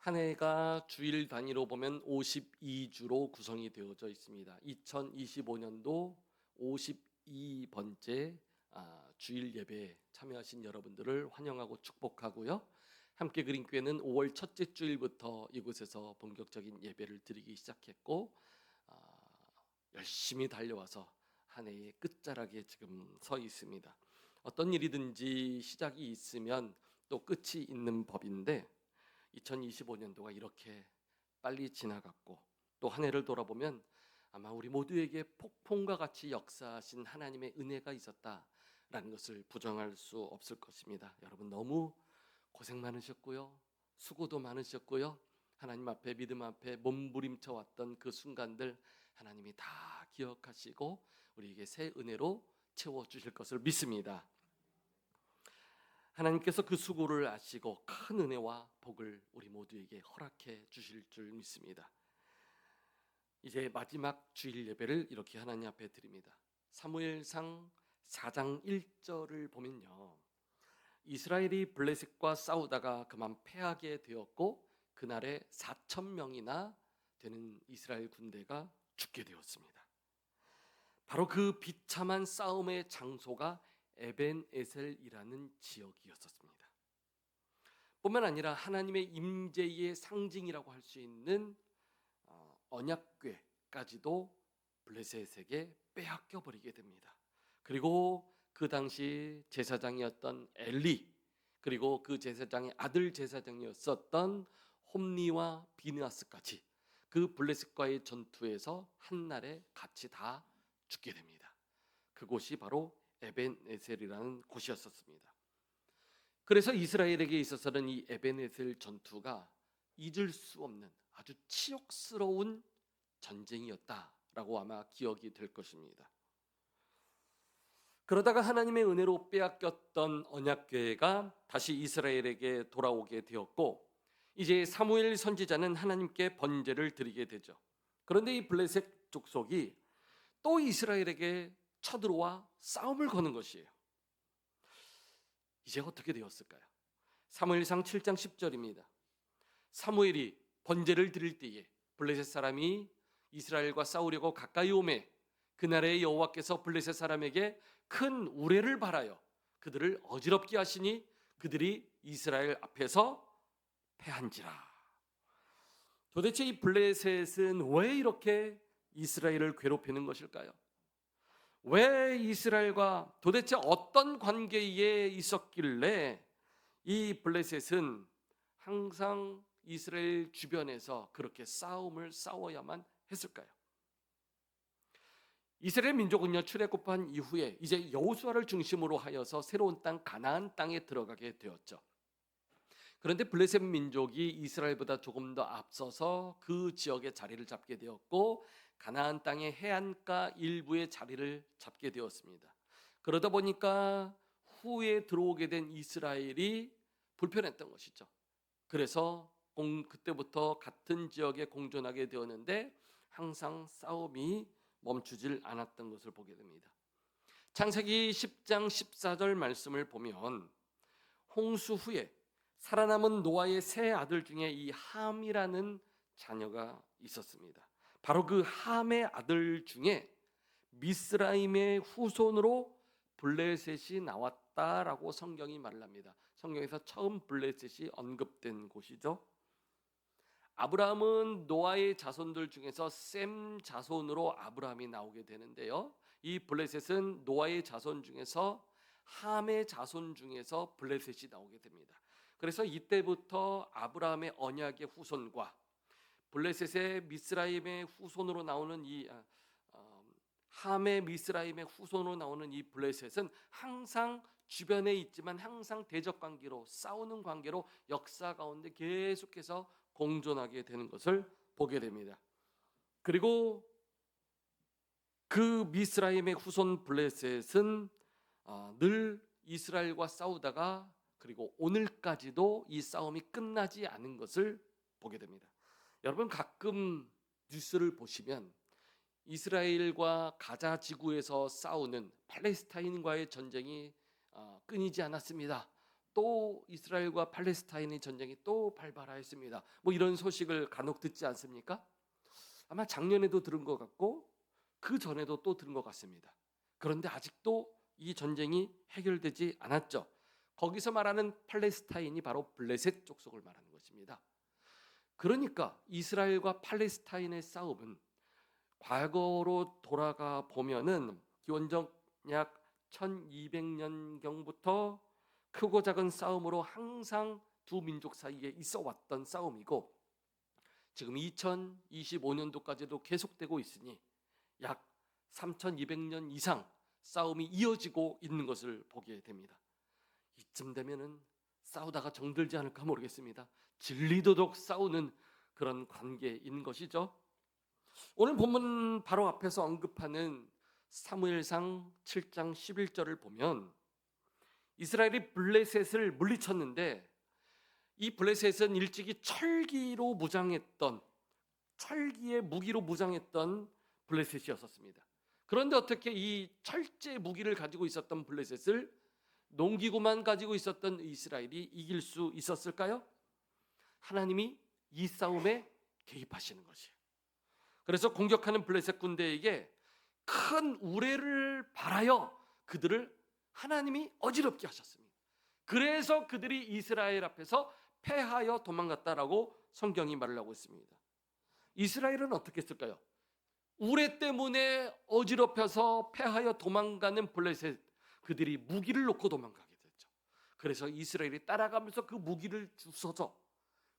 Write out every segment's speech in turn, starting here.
한 해가 주일 단위로 보면 52주로 구성이 되어져 있습니다. 2025년도 52번째 주일 예배에 참여하신 여러분들을 환영하고 축복하고요. 함께 그림교회는 5월 첫째 주일부터 이곳에서 본격적인 예배를 드리기 시작했고 열심히 달려와서 한 해의 끝자락에 지금 서 있습니다. 어떤 일이든지 시작이 있으면 또 끝이 있는 법인데 2025년도가 이렇게 빨리 지나갔고 또 한 해를 돌아보면 아마 우리 모두에게 폭풍과 같이 역사하신 하나님의 은혜가 있었다라는 것을 부정할 수 없을 것입니다. 여러분 너무 고생 많으셨고요. 수고도 많으셨고요. 하나님 앞에 믿음 앞에 몸부림쳐 왔던 그 순간들 하나님이 다 기억하시고 우리에게 새 은혜로 채워주실 것을 믿습니다. 하나님께서 그 수고를 아시고 큰 은혜와 복을 우리 모두에게 허락해 주실 줄 믿습니다. 이제 마지막 주일 예배를 이렇게 하나님 앞에 드립니다. 사무엘상 4장 1절을 보면요, 이스라엘이 블레셋과 싸우다가 그만 패하게 되었고 그날에 4,000명이나 되는 이스라엘 군대가 죽게 되었습니다. 바로 그 비참한 싸움의 장소가 에벤에셀이라는 지역이었습니다. 뿐만 아니라 하나님의 임재의 상징이라고 할 수 있는 언약궤까지도 블레셋에게 빼앗겨 버리게 됩니다. 그리고 그 당시 제사장이었던 엘리, 그리고 그 제사장의 아들 제사장이었었던 홈니와 비느하스까지 그 블레셋과의 전투에서 한날에 같이 다 죽게 됩니다. 그곳이 바로 에벤에셀이라는 곳이었습니다. 그래서 이스라엘에게 있어서는 이 에벤에셀 전투가 잊을 수 없는 아주 치욕스러운 전쟁이었다라고 아마 기억이 될 것입니다. 그러다가 하나님의 은혜로 빼앗겼던 언약궤가 다시 이스라엘에게 돌아오게 되었고 이제 사무엘 선지자는 하나님께 번제를 드리게 되죠. 그런데 이 블레셋 족속이 또 이스라엘에게 쳐들어와 싸움을 거는 것이에요. 이제 어떻게 되었을까요? 사무엘상 7장 10절입니다. 사무엘이 번제를 드릴 때에 블레셋 사람이 이스라엘과 싸우려고 가까이 오매 그날에 여호와께서 블레셋 사람에게 큰 우레를 발하여 그들을 어지럽게 하시니 그들이 이스라엘 앞에서 패한지라. 도대체 이 블레셋은 왜 이렇게 이스라엘을 괴롭히는 것일까요? 왜 이스라엘과 도대체 어떤 관계에 있었길래 이 블레셋은 항상 이스라엘 주변에서 그렇게 싸움을 싸워야만 했을까요? 이스라엘 민족은요, 출애굽한 이후에 이제 여호수아를 중심으로 하여서 새로운 땅 가나안 땅에 들어가게 되었죠. 그런데 블레셋 민족이 이스라엘보다 조금 더 앞서서 그 지역에 자리를 잡게 되었고 가나안 땅의 해안가 일부의 자리를 잡게 되었습니다. 그러다 보니까 후에 들어오게 된 이스라엘이 불편했던 것이죠. 그래서 그때부터 같은 지역에 공존하게 되었는데 항상 싸움이 멈추질 않았던 것을 보게 됩니다. 창세기 10장 14절 말씀을 보면 홍수 후에 살아남은 노아의 세 아들 중에 이 함이라는 자녀가 있었습니다. 바로 그 함의 아들 중에 미스라임의 후손으로 블레셋이 나왔다라고 성경이 말을 합니다. 성경에서 처음 블레셋이 언급된 곳이죠. 아브라함은 노아의 자손들 중에서 셈 자손으로 아브라함이 나오게 되는데요. 이 블레셋은 노아의 자손 중에서 함의 자손 중에서 블레셋이 나오게 됩니다. 그래서 이때부터 아브라함의 언약의 후손과 블레셋의 미스라임의 후손으로 나오는 이 함의 미스라임의 후손으로 나오는 이 블레셋은 항상 주변에 있지만 항상 대적 관계로 싸우는 관계로 역사 가운데 계속해서 공존하게 되는 것을 보게 됩니다. 그리고 그 미스라임의 후손 블레셋은 늘 이스라엘과 싸우다가 그리고 오늘까지도 이 싸움이 끝나지 않은 것을 보게 됩니다. 여러분 가끔 뉴스를 보시면 이스라엘과 가자 지구에서 싸우는 팔레스타인과의 전쟁이 끊이지 않았습니다. 또 이스라엘과 팔레스타인의 전쟁이 또 발발하였습니다. 뭐 이런 소식을 간혹 듣지 않습니까? 아마 작년에도 들은 것 같고 그 전에도 또 들은 것 같습니다. 그런데 아직도 이 전쟁이 해결되지 않았죠. 거기서 말하는 팔레스타인이 바로 블레셋 족속을 말하는 것입니다. 그러니까 이스라엘과 팔레스타인의 싸움은 과거로 돌아가 보면은 기원전 약 1200년경부터 크고 작은 싸움으로 항상 두 민족 사이에 있어 왔던 싸움이고 지금 2025년도까지도 계속되고 있으니 약 3200년 이상 싸움이 이어지고 있는 것을 보게 됩니다. 이쯤 되면은 싸우다가 정들지 않을까 모르겠습니다. 진리도록 싸우는 그런 관계인 것이죠. 오늘 본문 바로 앞에서 언급하는 사무엘상 7장 11절을 보면 이스라엘이 블레셋을 물리쳤는데 이 블레셋은 일찍이 철기로 무장했던 철기의 무기로 무장했던 블레셋이었습니다. 그런데 어떻게 이 철제 무기를 가지고 있었던 블레셋을 농기구만 가지고 있었던 이스라엘이 이길 수 있었을까요? 하나님이 이 싸움에 개입하시는 것이에요. 그래서 공격하는 블레셋 군대에게 큰 우레를 발하여 그들을 하나님이 어지럽게 하셨습니다. 그래서 그들이 이스라엘 앞에서 패하여 도망갔다라고 성경이 말을 하고 있습니다. 이스라엘은 어떻게 했을까요? 우레 때문에 어지럽혀서 패하여 도망가는 블레셋 그들이 무기를 놓고 도망가게 됐죠. 그래서 이스라엘이 따라가면서 그 무기를 주워서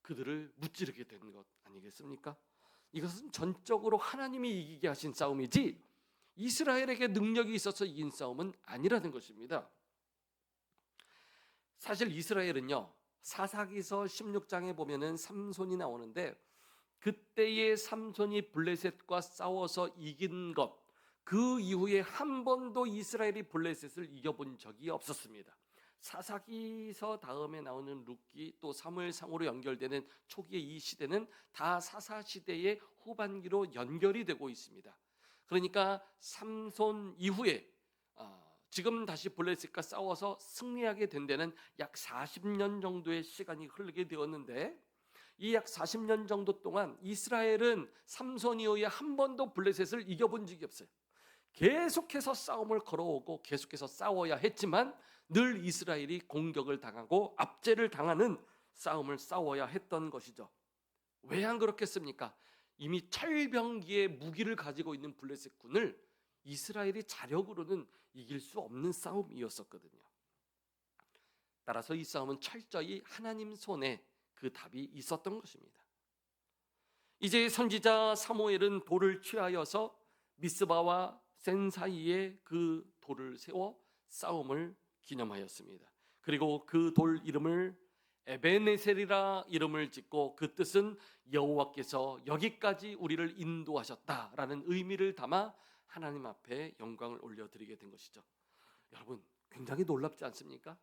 그들을 무찌르게 된 것 아니겠습니까? 이것은 전적으로 하나님이 이기게 하신 싸움이지 이스라엘에게 능력이 있어서 이긴 싸움은 아니라는 것입니다. 사실 이스라엘은요, 사사기서 16장에 보면은 삼손이 나오는데 그때의 삼손이 블레셋과 싸워서 이긴 것, 그 이후에 한 번도 이스라엘이 블레셋을 이겨본 적이 없었습니다. 사사기서 다음에 나오는 룻기 또 사무엘상으로 연결되는 초기의 이 시대는 다 사사 시대의 후반기로 연결이 되고 있습니다. 그러니까 삼손 이후에 지금 다시 블레셋과 싸워서 승리하게 된 데는 약 40년 정도의 시간이 흐르게 되었는데 이 약 40년 정도 동안 이스라엘은 삼손 이후에 한 번도 블레셋을 이겨본 적이 없어요. 계속해서 싸움을 걸어오고 계속해서 싸워야 했지만 늘 이스라엘이 공격을 당하고 압제를 당하는 싸움을 싸워야 했던 것이죠. 왜 안 그렇겠습니까? 이미 철병기의 무기를 가지고 있는 블레셋 군을 이스라엘이 자력으로는 이길 수 없는 싸움이었었거든요. 따라서 이 싸움은 철저히 하나님 손에 그 답이 있었던 것입니다. 이제 선지자 사무엘은 돌을 취하여서 미스바와 센 사이에 그 돌을 세워 싸움을 기념하였습니다. 그리고 그 돌 이름을 에베네셀이라 이름을 짓고 그 뜻은 여호와께서 여기까지 우리를 인도하셨다라는 의미를 담아 하나님 앞에 영광을 올려드리게 된 것이죠. 여러분 굉장히 놀랍지 않습니까?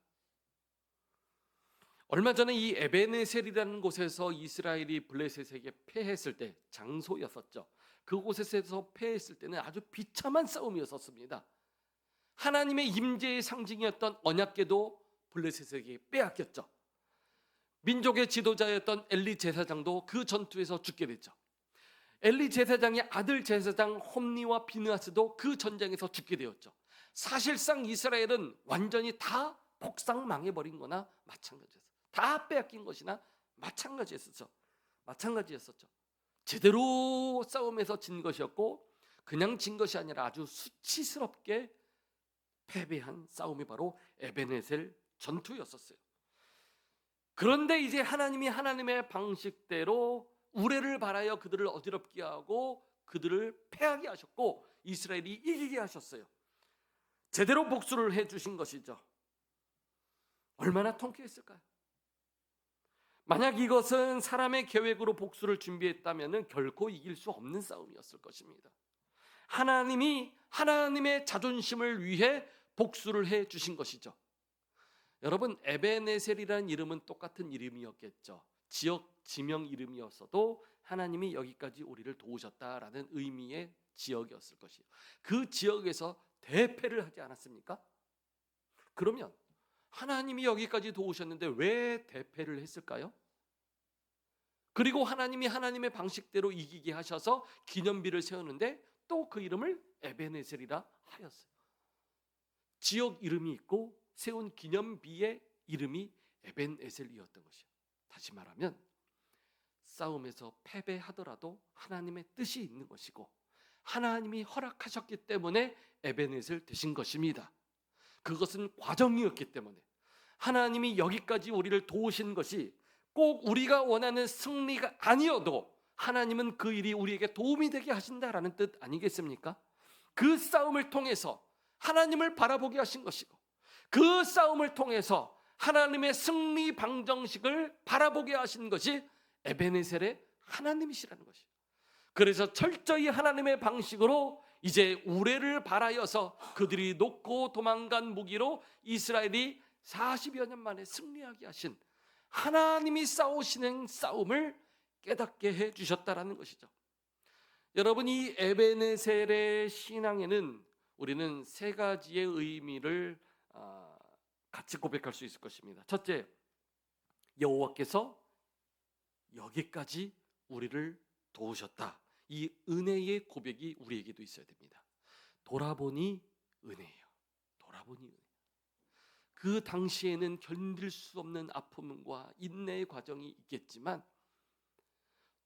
얼마 전에 이 에베네셀이라는 곳에서 이스라엘이 블레셋에게 패했을 때 장소였었죠. 그곳에서 패했을 때는 아주 비참한 싸움이었습니다. 하나님의 임재의 상징이었던 언약궤도 블레셋에게 빼앗겼죠. 민족의 지도자였던 엘리 제사장도 그 전투에서 죽게 됐죠. 엘리 제사장의 아들 제사장 홈니와 비느하스도 그 전쟁에서 죽게 되었죠. 사실상 이스라엘은 완전히 다 복상망해버린 거나 마찬가지였어요. 다 빼앗긴 것이나 마찬가지였었죠. 제대로 싸움에서 진 것이었고 그냥 진 것이 아니라 아주 수치스럽게 패배한 싸움이 바로 에베네셀 전투였었어요. 그런데 이제 하나님이 하나님의 방식대로 우레를 발하여 그들을 어지럽게 하고 그들을 패하게 하셨고 이스라엘이 이기게 하셨어요. 제대로 복수를 해주신 것이죠. 얼마나 통쾌했을까요? 만약 이것은 사람의 계획으로 복수를 준비했다면 결코 이길 수 없는 싸움이었을 것입니다. 하나님이 하나님의 자존심을 위해 복수를 해 주신 것이죠. 여러분 에베네셀이라는 이름은 똑같은 이름이었겠죠. 지역 지명 이름이었어도 하나님이 여기까지 우리를 도우셨다라는 의미의 지역이었을 것이에요. 그 지역에서 대패를 하지 않았습니까? 그러면 하나님이 여기까지 도우셨는데 왜 대패를 했을까요? 그리고 하나님이 하나님의 방식대로 이기게 하셔서 기념비를 세우는데 또 그 이름을 에베네셀이라 하였어요. 지역 이름이 있고 세운 기념비의 이름이 에벤에셀이었던 것이요. 다시 말하면 싸움에서 패배하더라도 하나님의 뜻이 있는 것이고 하나님이 허락하셨기 때문에 에벤에셀 되신 것입니다. 그것은 과정이었기 때문에 하나님이 여기까지 우리를 도우신 것이 꼭 우리가 원하는 승리가 아니어도 하나님은 그 일이 우리에게 도움이 되게 하신다라는 뜻 아니겠습니까? 그 싸움을 통해서 하나님을 바라보게 하신 것이고 그 싸움을 통해서 하나님의 승리 방정식을 바라보게 하신 것이 에베네셀의 하나님이시라는 것이에요. 그래서 철저히 하나님의 방식으로 이제 우레를 발하여서 그들이 놓고 도망간 무기로 이스라엘이 40여 년 만에 승리하게 하신 하나님이 싸우시는 싸움을 깨닫게 해주셨다라는 것이죠. 여러분, 이 에베네셀의 신앙에는 우리는 세 가지의 의미를 같이 고백할 수 있을 것입니다. 첫째, 여호와께서 여기까지 우리를 도우셨다. 이 은혜의 고백이 우리에게도 있어야 됩니다. 돌아보니 은혜예요. 돌아보니 은혜. 그 당시에는 견딜 수 없는 아픔과 인내의 과정이 있겠지만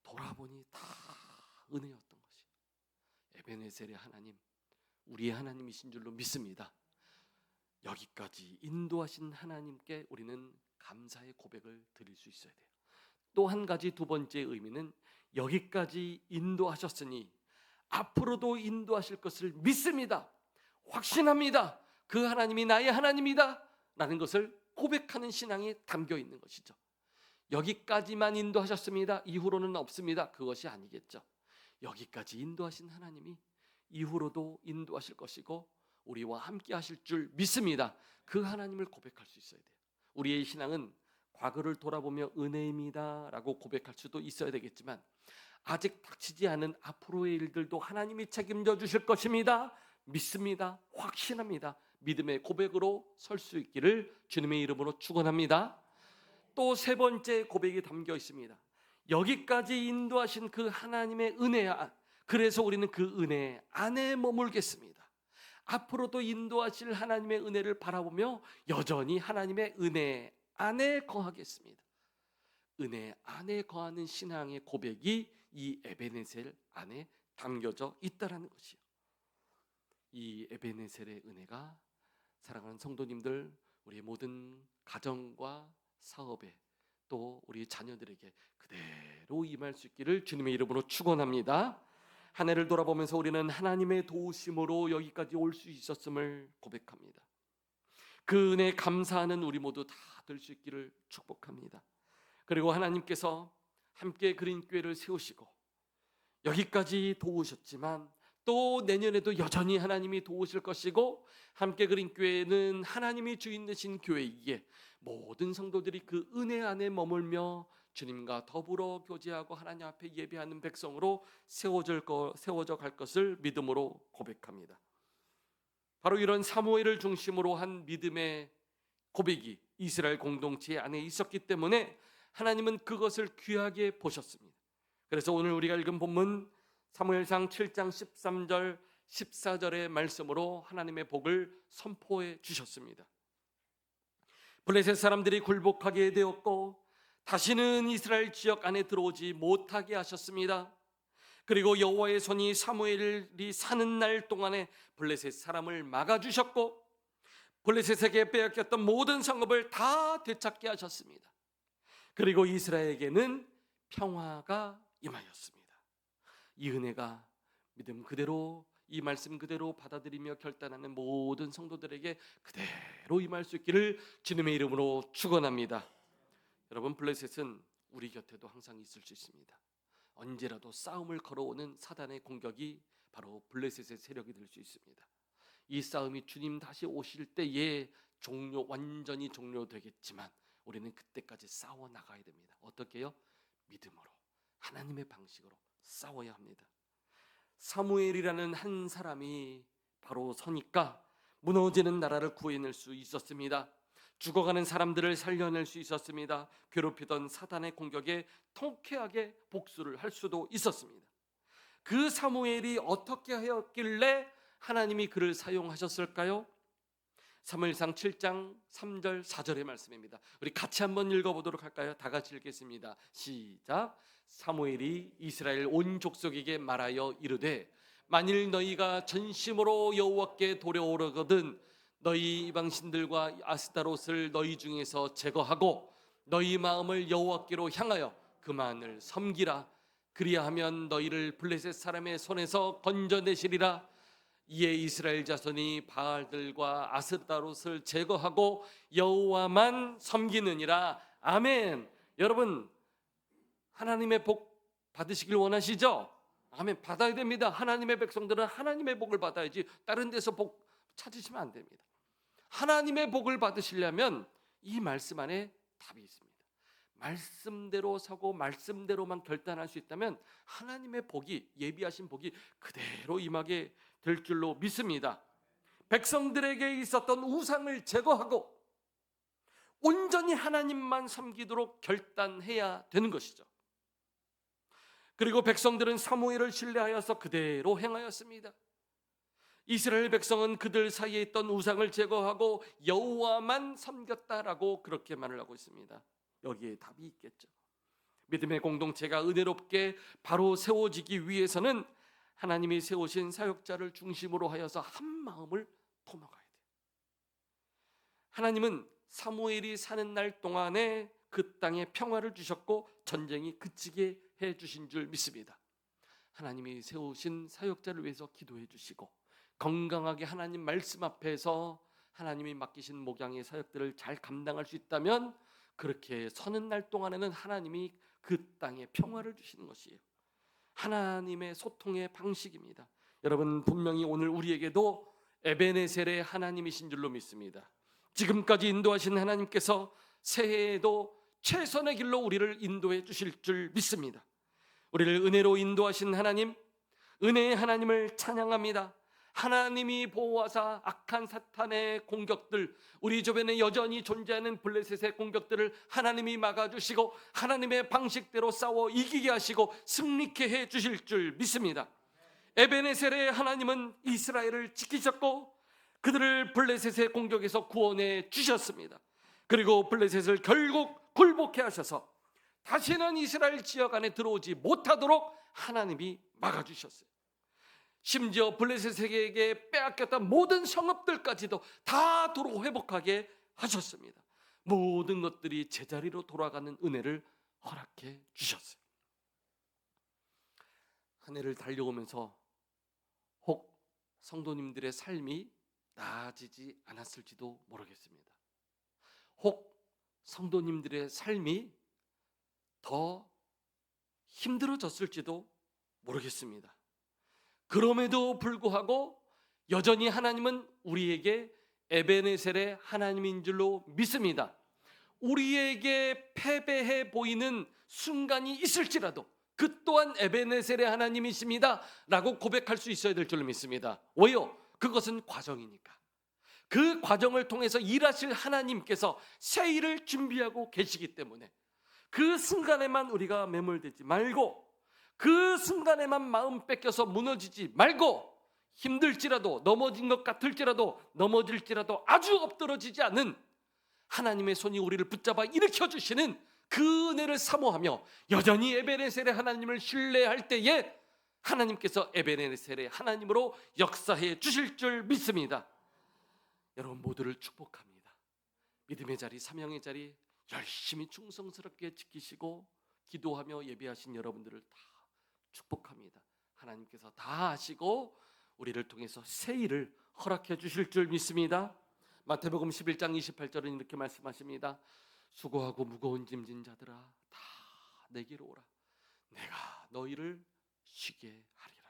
돌아보니 다 은혜였던 것이. 에베네셀의 하나님, 우리의 하나님이신 줄로 믿습니다. 여기까지 인도하신 하나님께 우리는 감사의 고백을 드릴 수 있어야 돼요. 또 한 가지, 두 번째 의미는 여기까지 인도하셨으니 앞으로도 인도하실 것을 믿습니다. 확신합니다. 그 하나님이 나의 하나님이다 라는 것을 고백하는 신앙이 담겨 있는 것이죠. 여기까지만 인도하셨습니다. 이후로는 없습니다. 그것이 아니겠죠. 여기까지 인도하신 하나님이 이후로도 인도하실 것이고 우리와 함께 하실 줄 믿습니다. 그 하나님을 고백할 수 있어야 돼요. 우리의 신앙은 과거를 돌아보며 은혜입니다 라고 고백할 수도 있어야 되겠지만 아직 닥치지 않은 앞으로의 일들도 하나님이 책임져 주실 것입니다. 믿습니다. 확신합니다. 믿음의 고백으로 설 수 있기를 주님의 이름으로 축원합니다. 또 세 번째 고백이 담겨 있습니다. 여기까지 인도하신 그 하나님의 은혜, 그래서 우리는 그 은혜 안에 머물겠습니다. 앞으로도 인도하실 하나님의 은혜를 바라보며 여전히 하나님의 은혜 안에 거하겠습니다. 은혜 안에 거하는 신앙의 고백이 이 에베네셀 안에 담겨져 있다라는 것이요. 이 에베네셀의 은혜가 사랑하는 성도님들, 우리의 모든 가정과 사업에 또 우리 자녀들에게 그대로 임할 수 있기를 주님의 이름으로 축원합니다. 한 해를 돌아보면서 우리는 하나님의 도우심으로 여기까지 올 수 있었음을 고백합니다. 그 은혜에 감사하는 우리 모두 다 될 수 있기를 축복합니다. 그리고 하나님께서 함께 그린교회를 세우시고 여기까지 도우셨지만 또 내년에도 여전히 하나님이 도우실 것이고 함께 그린교회는 하나님이 주인 되신 교회이기에 모든 성도들이 그 은혜 안에 머물며 주님과 더불어 교제하고 하나님 앞에 예배하는 백성으로 세워져 갈 것을 믿음으로 고백합니다. 바로 이런 사무엘을 중심으로 한 믿음의 고백이 이스라엘 공동체 안에 있었기 때문에 하나님은 그것을 귀하게 보셨습니다. 그래서 오늘 우리가 읽은 본문 사무엘상 7장 13절 14절의 말씀으로 하나님의 복을 선포해 주셨습니다. 블레셋 사람들이 굴복하게 되었고 다시는 이스라엘 지역 안에 들어오지 못하게 하셨습니다. 그리고 여호와의 손이 사무엘이 사는 날 동안에 블레셋 사람을 막아주셨고 블레셋에게 빼앗겼던 모든 성읍을 다 되찾게 하셨습니다. 그리고 이스라엘에게는 평화가 임하였습니다. 이 은혜가 믿음 그대로 이 말씀 그대로 받아들이며 결단하는 모든 성도들에게 그대로 임할 수 있기를 주님의 이름으로 축원합니다. 여러분, 블레셋은 우리 곁에도 항상 있을 수 있습니다. 언제라도 싸움을 걸어오는 사단의 공격이 바로 블레셋의 세력이 될 수 있습니다. 이 싸움이 주님 다시 오실 때에 완전히 종료되겠지만 우리는 그때까지 싸워 나가야 됩니다. 어떻게요? 믿음으로, 하나님의 방식으로 싸워야 합니다. 사무엘이라는 한 사람이 바로 서니까 무너지는 나라를 구해낼 수 있었습니다. 죽어가는 사람들을 살려낼 수 있었습니다. 괴롭히던 사단의 공격에 통쾌하게 복수를 할 수도 있었습니다. 그 사무엘이 어떻게 하였길래 하나님이 그를 사용하셨을까요? 사무엘상 7장 3절 4절의 말씀입니다. 우리 같이 한번 읽어보도록 할까요? 다 같이 읽겠습니다. 시작. 사무엘이 이스라엘 온 족속에게 말하여 이르되 만일 너희가 전심으로 여호와께 도려오거든 너희 이방신들과 아스타롯을 너희 중에서 제거하고 너희 마음을 여호와께로 향하여 그만을 섬기라. 그리하면 너희를 블레셋 사람의 손에서 건져내시리라. 이에 이스라엘 자손이 바알들과 아스타롯을 제거하고 여호와만 섬기느니라. 아멘. 여러분, 하나님의 복 받으시길 원하시죠? 아멘. 받아야 됩니다. 하나님의 백성들은 하나님의 복을 받아야지 다른 데서 복 찾으시면 안 됩니다. 하나님의 복을 받으시려면 이 말씀 안에 답이 있습니다. 말씀대로 서고 말씀대로만 결단할 수 있다면 하나님의 복이, 예비하신 복이 그대로 임하게 될 줄로 믿습니다. 백성들에게 있었던 우상을 제거하고 온전히 하나님만 섬기도록 결단해야 되는 것이죠. 그리고 백성들은 사무엘을 신뢰하여서 그대로 행하였습니다. 이스라엘 백성은 그들 사이에 있던 우상을 제거하고 여호와만 섬겼다라고 그렇게 말을 하고 있습니다. 여기에 답이 있겠죠. 믿음의 공동체가 은혜롭게 바로 세워지기 위해서는 하나님이 세우신 사역자를 중심으로 하여서 한 마음을 품어가야 돼요. 하나님은 사무엘이 사는 날 동안에 그 땅에 평화를 주셨고 전쟁이 그치게 해 주신 줄 믿습니다. 하나님이 세우신 사역자를 위해서 기도해 주시고 건강하게 하나님 말씀 앞에서 하나님이 맡기신 목양의 사역들을 잘 감당할 수 있다면 그렇게 서는 날 동안에는 하나님이 그 땅에 평화를 주시는 것이에요. 하나님의 소통의 방식입니다. 여러분, 분명히 오늘 우리에게도 에베네셀의 하나님이신 줄로 믿습니다. 지금까지 인도하신 하나님께서 새해에도 최선의 길로 우리를 인도해 주실 줄 믿습니다. 우리를 은혜로 인도하신 하나님, 은혜의 하나님을 찬양합니다. 하나님이 보호하사 악한 사탄의 공격들, 우리 주변에 여전히 존재하는 블레셋의 공격들을 하나님이 막아주시고 하나님의 방식대로 싸워 이기게 하시고 승리케 해주실 줄 믿습니다. 에베네셀의 하나님은 이스라엘을 지키셨고 그들을 블레셋의 공격에서 구원해 주셨습니다. 그리고 블레셋을 결국 굴복해 하셔서 다시는 이스라엘 지역 안에 들어오지 못하도록 하나님이 막아주셨어요. 심지어 블레셋에게 빼앗겼던 모든 성읍들까지도 다 도로 회복하게 하셨습니다. 모든 것들이 제자리로 돌아가는 은혜를 허락해 주셨어요. 한 해를 달려오면서 혹 성도님들의 삶이 나아지지 않았을지도 모르겠습니다. 혹 성도님들의 삶이 더 힘들어졌을지도 모르겠습니다. 그럼에도 불구하고 여전히 하나님은 우리에게 에베네셀의 하나님인 줄로 믿습니다. 우리에게 패배해 보이는 순간이 있을지라도 그 또한 에베네셀의 하나님이십니다 라고 고백할 수 있어야 될 줄로 믿습니다. 왜요? 그것은 과정이니까. 그 과정을 통해서 일하실 하나님께서 새 일을 준비하고 계시기 때문에 그 순간에만 우리가 매몰되지 말고 그 순간에만 마음 뺏겨서 무너지지 말고 힘들지라도 넘어진 것 같을지라도 넘어질지라도 아주 엎드러지지 않는 하나님의 손이 우리를 붙잡아 일으켜주시는 그 은혜를 사모하며 여전히 에베네셀의 하나님을 신뢰할 때에 하나님께서 에베네셀의 하나님으로 역사해 주실 줄 믿습니다. 여러분 모두를 축복합니다. 믿음의 자리, 사명의 자리 열심히 충성스럽게 지키시고 기도하며 예배하신 여러분들을 다 축복합니다. 하나님께서 다 하시고 우리를 통해서 새 일을 허락해 주실 줄 믿습니다. 마태복음 11장 28절은 이렇게 말씀하십니다. 수고하고 무거운 짐진 자들아 다 내게로 오라. 내가 너희를 쉬게 하리라.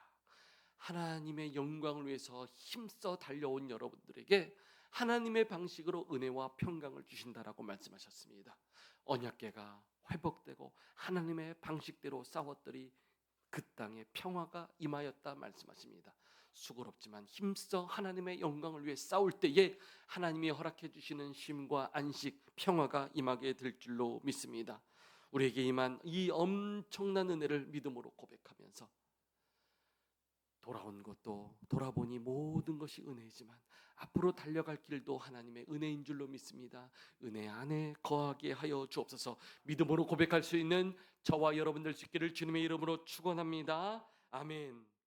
하나님의 영광을 위해서 힘써 달려온 여러분들에게 하나님의 방식으로 은혜와 평강을 주신다라고 말씀하셨습니다. 언약궤가 회복되고 하나님의 방식대로 싸웠더니 그 땅에 평화가 임하였다 말씀하십니다. 수고롭지만 힘써 하나님의 영광을 위해 싸울 때에 하나님이 허락해 주시는 쉼과 안식, 평화가 임하게 될 줄로 믿습니다. 우리에게 임한 이 엄청난 은혜를 믿음으로 고백하면서 돌아온 것도 돌아보니 모든 것이 은혜이지만 앞으로 달려갈 길도 하나님의 은혜인 줄로 믿습니다. 은혜 안에 거하게 하여 주옵소서. 믿음으로 고백할 수 있는 저와 여러분들 수 있기를 주님의 이름으로 축원합니다. 아멘.